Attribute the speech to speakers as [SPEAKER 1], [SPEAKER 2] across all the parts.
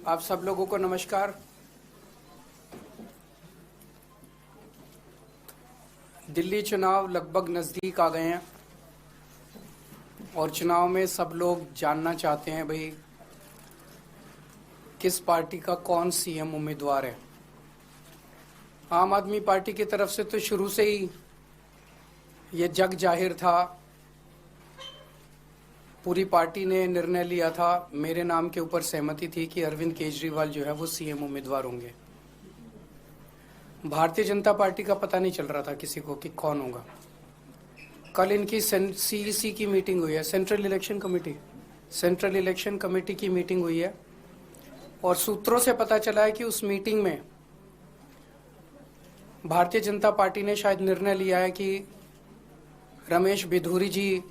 [SPEAKER 1] आप सब लोगों को नमस्कार। दिल्ली चुनाव लगभग नज़दीक आ गए हैं और चुनाव में सब लोग जानना चाहते हैं भाई किस पार्टी का कौन सीएम उम्मीदवार है। आम आदमी पार्टी की तरफ से तो शुरू से ही ये जग जाहिर था, पूरी पार्टी ने निर्णय लिया था, मेरे नाम के ऊपर सहमति थी कि अरविंद केजरीवाल जो है वो सीएम उम्मीदवार होंगे। भारतीय जनता पार्टी का पता नहीं चल रहा था किसी को कि कौन होगा। कल इनकी सीईसी की मीटिंग हुई है, सेंट्रल इलेक्शन कमेटी की मीटिंग हुई है और सूत्रों से पता चला है कि उस मीटिंग में भारतीय जनता पार्टी ने शायद निर्णय लिया है कि रमेश बिधूरी जी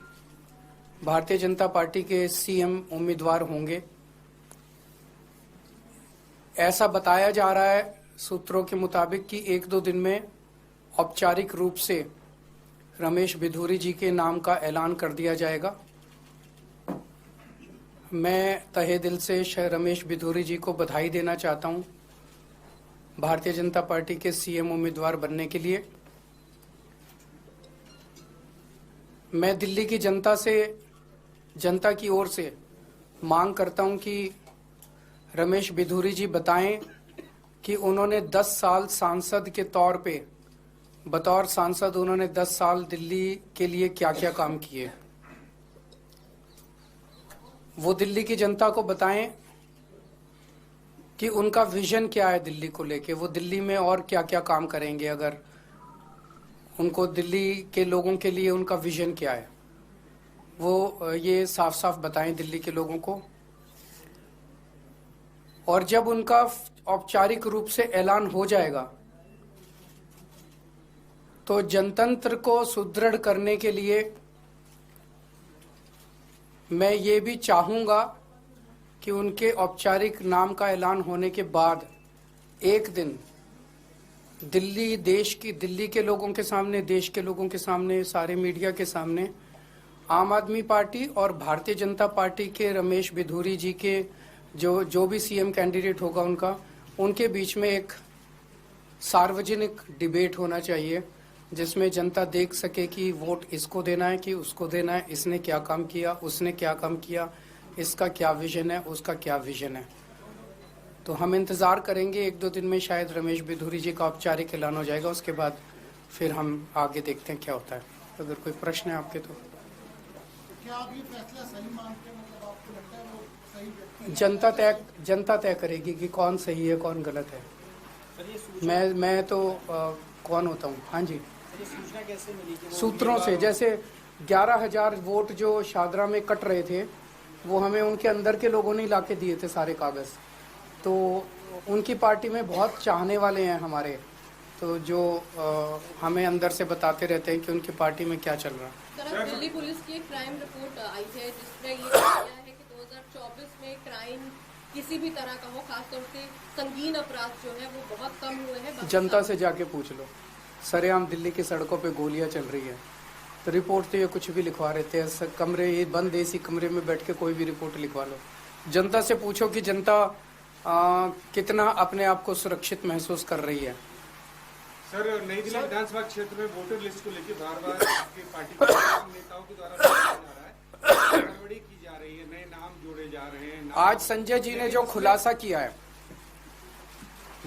[SPEAKER 1] भारतीय जनता पार्टी के सीएम उम्मीदवार होंगे। ऐसा बताया जा रहा है सूत्रों के मुताबिक कि 1-2 दिन में औपचारिक रूप से रमेश बिधूरी जी के नाम का ऐलान कर दिया जाएगा। मैं तहे दिल से रमेश बिधूरी जी को बधाई देना चाहता हूं भारतीय जनता पार्टी के सीएम उम्मीदवार बनने के लिए। मैं दिल्ली की जनता की ओर से मांग करता हूं कि रमेश बिधूरी जी बताएं कि उन्होंने 10 साल सांसद के तौर पे बतौर सांसद उन्होंने 10 साल दिल्ली के लिए क्या क्या काम किए। वो दिल्ली की जनता को बताएं कि उनका विजन क्या है दिल्ली को लेके, वो दिल्ली में और क्या क्या काम करेंगे। अगर उनको दिल्ली के लोगों के लिए उनका विजन क्या है वो ये साफ साफ बताएं दिल्ली के लोगों को। और जब उनका औपचारिक रूप से ऐलान हो जाएगा तो जनतंत्र को सुदृढ़ करने के लिए मैं ये भी चाहूंगा कि उनके औपचारिक नाम का ऐलान होने के बाद एक दिन दिल्ली के लोगों के सामने, देश के लोगों के सामने, सारे मीडिया के सामने आम आदमी पार्टी और भारतीय जनता पार्टी के रमेश बिधूरी जी के जो भी सीएम कैंडिडेट होगा उनके बीच में एक सार्वजनिक डिबेट होना चाहिए जिसमें जनता देख सके कि वोट इसको देना है कि उसको देना है, इसने क्या काम किया, उसने क्या काम किया, इसका क्या विजन है, उसका क्या विजन है। तो हम इंतज़ार करेंगे 1-2 दिन में शायद रमेश बिधूरी जी का औपचारिक ऐलान हो जाएगा। उसके बाद फिर हम आगे देखते हैं क्या होता है। अगर कोई प्रश्न है आपके तो
[SPEAKER 2] क्या आप ये फैसला सही मानते हैं? मतलब आपको लगता है वो सही व्यक्ति?
[SPEAKER 1] जनता तय करेगी कि कौन सही है कौन गलत है। मैं तो कौन होता हूँ। हाँ जी,
[SPEAKER 2] सूचना कैसे मिली?
[SPEAKER 1] सूत्रों से, जैसे 11,000 वोट जो शादरा में कट रहे थे वो हमें उनके अंदर के लोगों ने ला के दिए थे सारे कागज। तो उनकी पार्टी में बहुत चाहने वाले हैं हमारे, तो जो हमें अंदर से बताते रहते हैं कि उनकी पार्टी में क्या चल रहा है।
[SPEAKER 3] सर, दिल्ली पुलिस की एक क्राइम रिपोर्ट आई है जिसमें ये कहा गया है कि 2024 में क्राइम किसी भी तरह का हो, खासतौर से संगीन अपराध जो है वो बहुत कम हुए हैं।
[SPEAKER 1] जनता से जाके पूछ लो, सरेआम दिल्ली की सड़कों पे गोलियां चल रही है। तो रिपोर्ट तो ये कुछ भी लिखवा रहे थे, कमरे ये बंद एसी कमरे में बैठ के कोई भी रिपोर्ट लिखवा लो। जनता से पूछो कि जनता कितना अपने आप को सुरक्षित महसूस कर रही है।
[SPEAKER 4] सर, नई दिल्ली विधानसभा क्षेत्र में वोटर लिस्ट को लेकर बार-बार आपकी पार्टी के नेताओं के द्वारा गड़बड़ी की जा रही है, नए नाम जोड़े जा रहे हैं।
[SPEAKER 1] आज संजय जी ने जो खुलासा किया है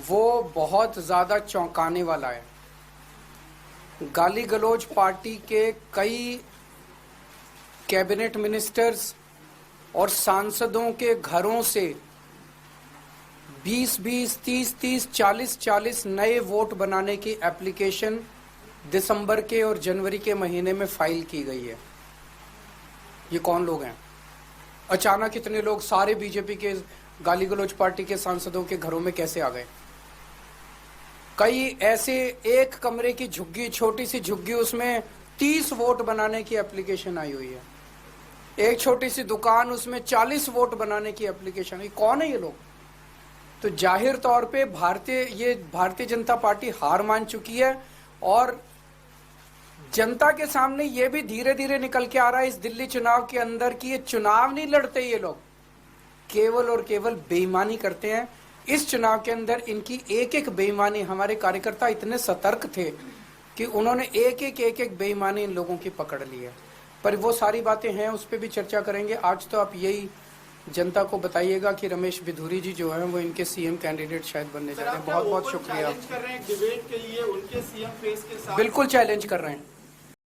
[SPEAKER 1] वो बहुत ज्यादा चौंकाने वाला है। गाली गलौज पार्टी के कई कैबिनेट मिनिस्टर्स और सांसदों के घरों से 20-20, 30-30, 40-40 नए वोट बनाने की एप्लीकेशन दिसंबर के और जनवरी के महीने में फाइल की गई है। ये कौन लोग हैं? अचानक इतने लोग सारे बीजेपी के गाली गलौज पार्टी के सांसदों के घरों में कैसे आ गए? कई ऐसे एक कमरे की झुग्गी, छोटी सी झुग्गी, उसमें 30 वोट बनाने की एप्लीकेशन आई हुई है। एक छोटी सी दुकान, उसमें 40 वोट बनाने की एप्लीकेशन। ये कौन है ये लोग? तो जाहिर तौर पे भारतीय जनता पार्टी हार मान चुकी है और जनता के सामने ये भी धीरे धीरे निकल के आ रहा है इस दिल्ली चुनाव के अंदर कि ये चुनाव नहीं लड़ते ये लोग, केवल और केवल बेईमानी करते हैं। इस चुनाव के अंदर इनकी एक एक बेईमानी, हमारे कार्यकर्ता इतने सतर्क थे कि उन्होंने एक एक बेईमानी इन लोगों की पकड़ ली है। पर वो सारी बातें हैं, उस पर भी चर्चा करेंगे। आज तो आप यही जनता को बताइएगा कि रमेश बिधूरी जी जो है वो इनके सीएम कैंडिडेट शायद बनने जा रहे हैं। बहुत बहुत शुक्रिया।
[SPEAKER 5] चैलेंज कर रहे हैं डिबेट के लिए उनके सीएम फेस के साथ?
[SPEAKER 1] बिल्कुल चैलेंज कर रहे हैं।